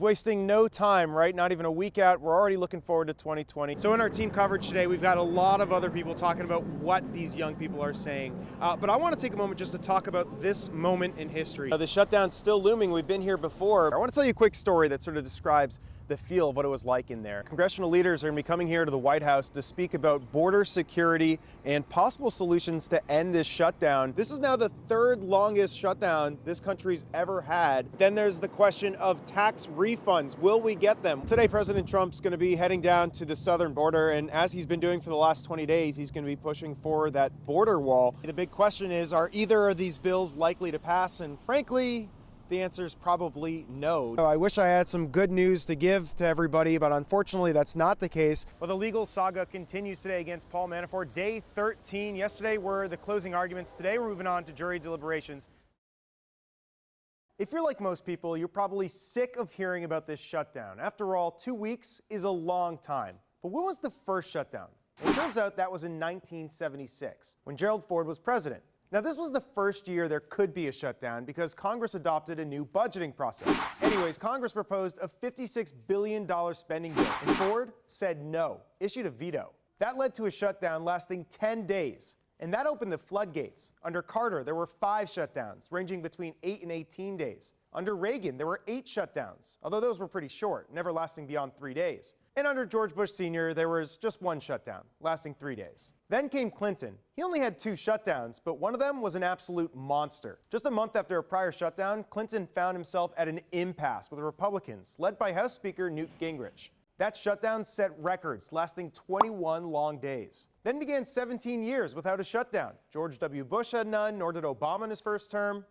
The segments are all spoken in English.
Wasting no time, right? Not even a week out. We're already looking forward to 2020. So in our team coverage today, we've got a lot of other people talking about what these young people are saying. But I want to take a moment just to talk about this moment in history. The shutdown's still looming. We've been here before. I want to tell you a quick story that sort of describes the feel of what it was like in there. Congressional leaders are going to be coming here to the White House to speak about border security and possible solutions to end this shutdown. This is now the third longest shutdown this country's ever had. Then there's the question of tax refunds. Will we get them? Today, President Trump's going to be heading down to the southern border, and as he's been doing for the last 20 days, he's going to be pushing for that border wall. The big question is, are either of these bills likely to pass? And frankly, the answer is probably no. I wish I had some good news to give to everybody, but unfortunately that's not the case. Well, the legal saga continues today against Paul Manafort. Day 13. Yesterday were the closing arguments. Today we're moving on to jury deliberations. If you're like most people, you're probably sick of hearing about this shutdown. After all, 2 weeks is a long time. But when was the first shutdown? It turns out that was in 1976, when Gerald Ford was president. Now, this was the first year there could be a shutdown because Congress adopted a new budgeting process. Anyways, Congress proposed a $56 billion spending bill, and Ford said no, issued a veto. That led to a shutdown lasting 10 days, and that opened the floodgates. Under Carter, there were 5 shutdowns, ranging between 8 and 18 days. Under Reagan, there were 8 shutdowns, although those were pretty short, never lasting beyond 3 days. And under George Bush Sr., there was just 1 shutdown, lasting 3 days. Then came Clinton. He only had 2 shutdowns, but one of them was an absolute monster. Just a month after a prior shutdown, Clinton found himself at an impasse with the Republicans, led by House Speaker Newt Gingrich. That shutdown set records, lasting 21 long days. Then began 17 years without a shutdown. George W. Bush had none, nor did Obama in his first term.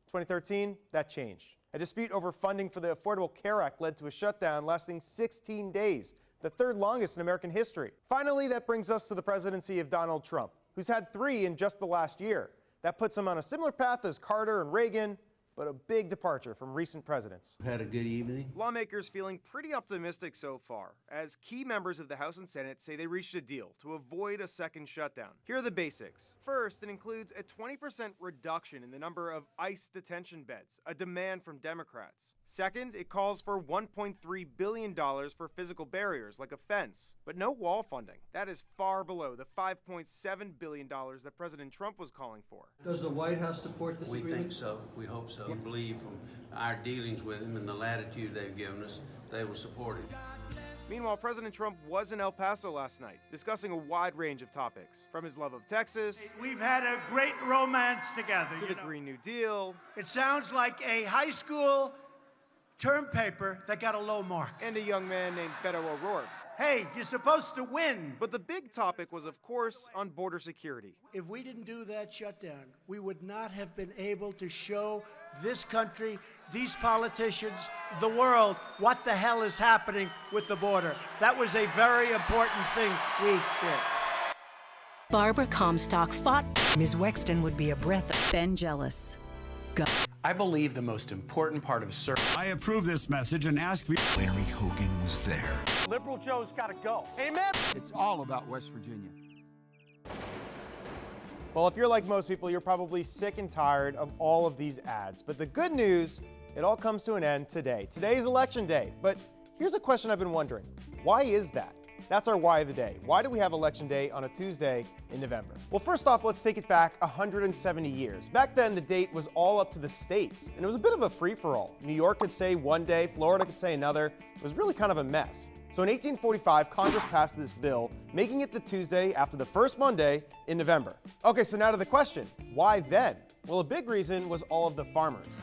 2013, that changed. A dispute over funding for the Affordable Care Act led to a shutdown lasting 16 days, the third longest in American history. Finally, that brings us to the presidency of Donald Trump, who's had 3 in just the last year. That puts him on a similar path as Carter and Reagan, but a big departure from recent presidents. Had a good evening. Lawmakers feeling pretty optimistic so far, as key members of the House and Senate say they reached a deal to avoid a second shutdown. Here are the basics. First, it includes a 20% reduction in the number of ICE detention beds, a demand from Democrats. Second, it calls for $1.3 billion for physical barriers like a fence, but no wall funding. That is far below the $5.7 billion that President Trump was calling for. Does the White House support this agreement? We think so. We hope so. We believe from our dealings with them and the latitude they've given us, they will support it. Meanwhile, President Trump was in El Paso last night, discussing a wide range of topics, from his love of Texas. We've had a great romance together. To the Green New Deal. It sounds like a high school term paper that got a low mark. And a young man named Beto O'Rourke. Hey, you're supposed to win. But the big topic was, of course, on border security. If we didn't do that shutdown, we would not have been able to show this country, these politicians, the world, what the hell is happening with the border. That was a very important thing we did. Barbara Comstock fought. Ms. Wexton would be a breath of... Ben jealous. Go. I believe the most important part of service. I approve this message and ask for... Larry Hogan was there. Liberal Joe's got to go. Amen? It's all about West Virginia. Well, if you're like most people, you're probably sick and tired of all of these ads. But the good news, it all comes to an end today. Today's election day. But here's a question I've been wondering. Why is that? That's our why of the day. Why do we have election day on a Tuesday in November? Well, first off, let's take it back 170 years. Back then, the date was all up to the states, and it was a bit of a free-for-all. New York could say one day, Florida could say another. It was really kind of a mess. So in 1845, Congress passed this bill, making it the Tuesday after the first Monday in November. Okay, so now to the question, why then? Well, a big reason was all of the farmers.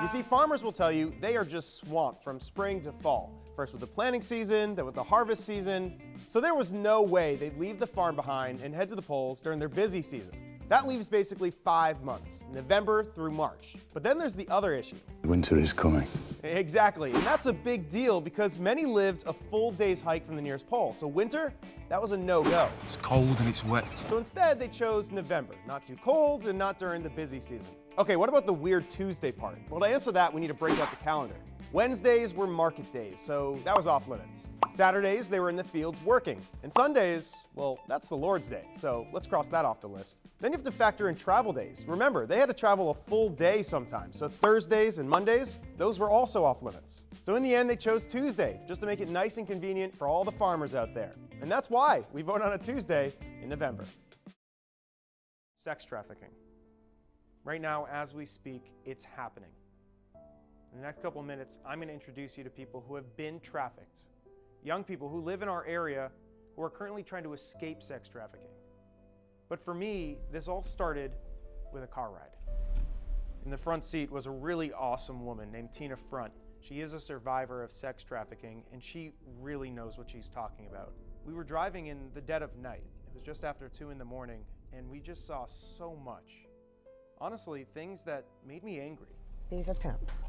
You see, farmers will tell you they are just swamped from spring to fall. First with the planting season, then with the harvest season. So there was no way they'd leave the farm behind and head to the polls during their busy season. That leaves basically 5 months, November through March. But then there's the other issue. Winter is coming. Exactly, and that's a big deal because many lived a full day's hike from the nearest pole. So winter, that was a no-go. It's cold and it's wet. So instead, they chose November. Not too cold and not during the busy season. Okay, what about the weird Tuesday part? Well, to answer that, we need to break out the calendar. Wednesdays were market days, so that was off limits. Saturdays, they were in the fields working. And Sundays, well, that's the Lord's Day, so let's cross that off the list. Then you have to factor in travel days. Remember, they had to travel a full day sometimes, so Thursdays and Mondays, those were also off limits. So in the end, they chose Tuesday, just to make it nice and convenient for all the farmers out there. And that's why we vote on a Tuesday in November. Sex trafficking. Right now, as we speak, it's happening. In the next couple of minutes, I'm going to introduce you to people who have been trafficked. Young people who live in our area who are currently trying to escape sex trafficking. But for me, this all started with a car ride. In the front seat was a really awesome woman named Tina Front. She is a survivor of sex trafficking, and she really knows what she's talking about. We were driving in the dead of night. It was just after 2 in the morning, and we just saw so much. Honestly, things that made me angry. These are pimps.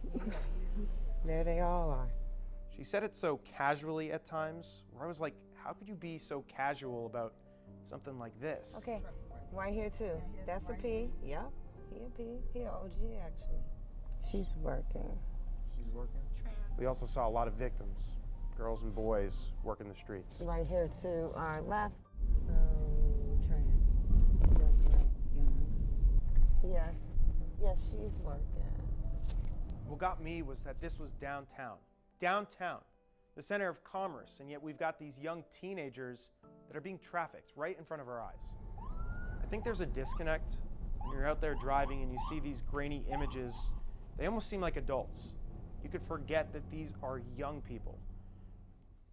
There they all are. She said it so casually at times, where I was like, how could you be so casual about something like this? Okay, right here too. That's a P. Yep, he a P. He a OG actually. She's working. She's working? We also saw a lot of victims, girls and boys working the streets. Right here to our left. So, trans, young. Yes, yes, she's working. What got me was that this was downtown. Downtown, the center of commerce, and yet we've got these young teenagers that are being trafficked right in front of our eyes. I think there's a disconnect when you're out there driving and you see these grainy images. They almost seem like adults. You could forget that these are young people.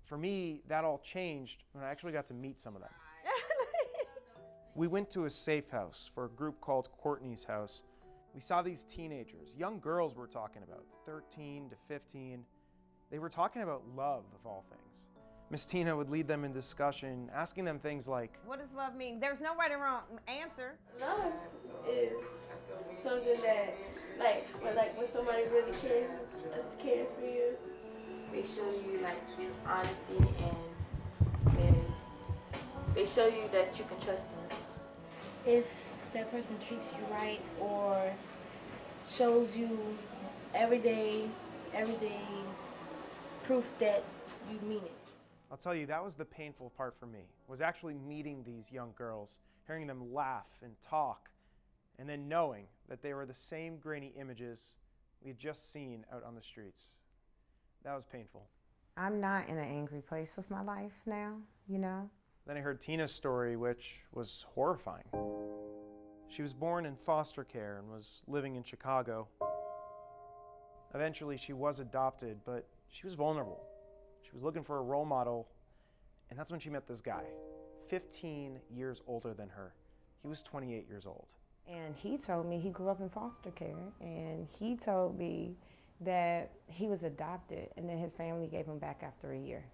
For me, that all changed when I actually got to meet some of them. We went to a safe house for a group called Courtney's House. We saw these teenagers, young girls we're talking about, 13 to 15. They were talking about love, of all things. Miss Tina would lead them in discussion, asking them things like, what does love mean? There's no right or wrong answer. Love is something that, when somebody really cares for you. They show you, honesty, and then they show you that you can trust them. If that person treats you right or shows you everyday proof that you mean it. I'll tell you, that was the painful part for me, was actually meeting these young girls, hearing them laugh and talk, and then knowing that they were the same grainy images we had just seen out on the streets. That was painful. I'm not in an angry place with my life now, you know? Then I heard Tina's story, which was horrifying. She was born in foster care and was living in Chicago. Eventually, she was adopted, but she was vulnerable. She was looking for a role model, and that's when she met this guy, 15 years older than her. He was 28 years old. And he told me he grew up in foster care, and he told me that he was adopted, and then his family gave him back after a year.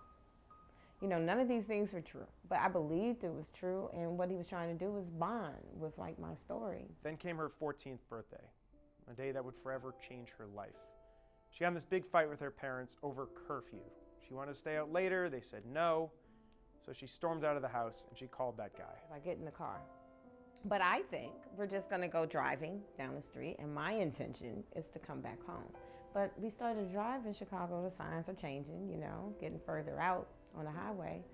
You know, none of these things were true, but I believed it was true, and what he was trying to do was bond with, my story. Then came her 14th birthday, a day that would forever change her life. She had this big fight with her parents over curfew. She wanted to stay out later, they said no, so she stormed out of the house and she called that guy. I get in the car. But I think we're just gonna go driving down the street, and my intention is to come back home. But we started to drive in Chicago, the signs are changing, you know, getting further out on the highway.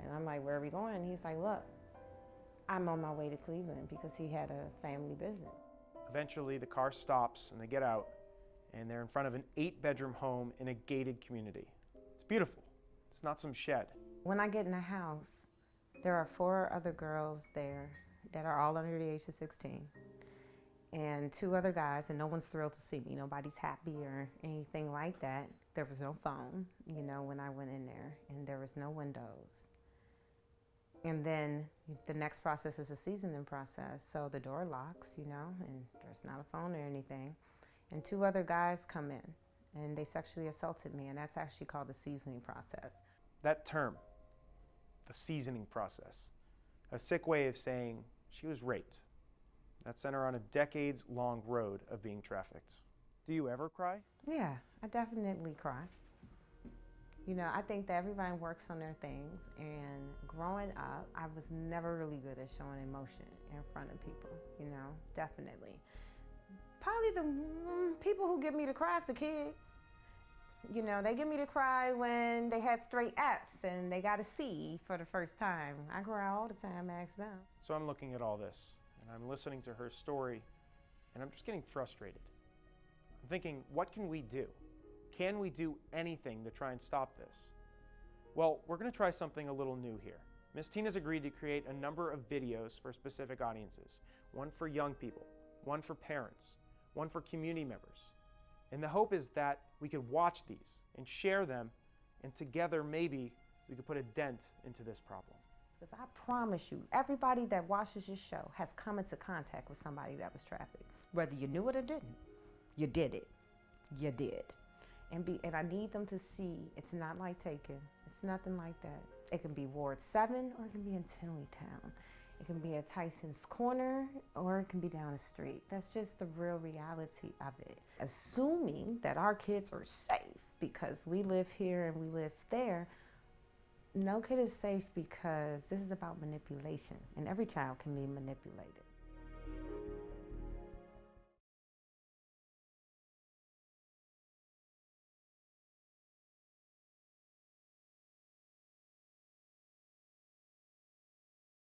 And I'm like, where are we going? And he's like, look, I'm on my way to Cleveland, because he had a family business. Eventually the car stops and they get out, and they're in front of an 8-bedroom home in a gated community. It's beautiful. It's not some shed. When I get in the house, there are 4 other girls there that are all under the age of 16. And 2 other guys, and no one's thrilled to see me. Nobody's happy or anything like that. There was no phone, you know, when I went in there, and there was no windows. And then the next process is a seasoning process. So the door locks, you know, and there's not a phone or anything. And 2 other guys come in, and they sexually assaulted me, and that's actually called the seasoning process. That term, the seasoning process, a sick way of saying she was raped. That sent her on a decades-long road of being trafficked. Do you ever cry? Yeah, I definitely cry. You know, I think that everybody works on their things, and growing up, I was never really good at showing emotion in front of people, you know, definitely. Probably the people who get me to cry is the kids. You know, they give me the cry when they had straight F's and they got a C for the first time. I cry all the time, ask them. So I'm looking at all this, and I'm listening to her story, and I'm just getting frustrated. I'm thinking, what can we do? Can we do anything to try and stop this? Well, we're going to try something a little new here. Miss Tina's agreed to create a number of videos for specific audiences. One for young people, one for parents, one for community members. And the hope is that we could watch these and share them, and together maybe we could put a dent into this problem. Because I promise you, everybody that watches this show has come into contact with somebody that was trafficked. Whether you knew it or didn't, you did it. You did. And I need them to see it's not like Taken. It's nothing like that. It can be Ward 7 or it can be in Tinleytown. It can be at Tyson's Corner or it can be down the street. That's just the real reality of it. Assuming that our kids are safe because we live here and we live there, no kid is safe because this is about manipulation and every child can be manipulated.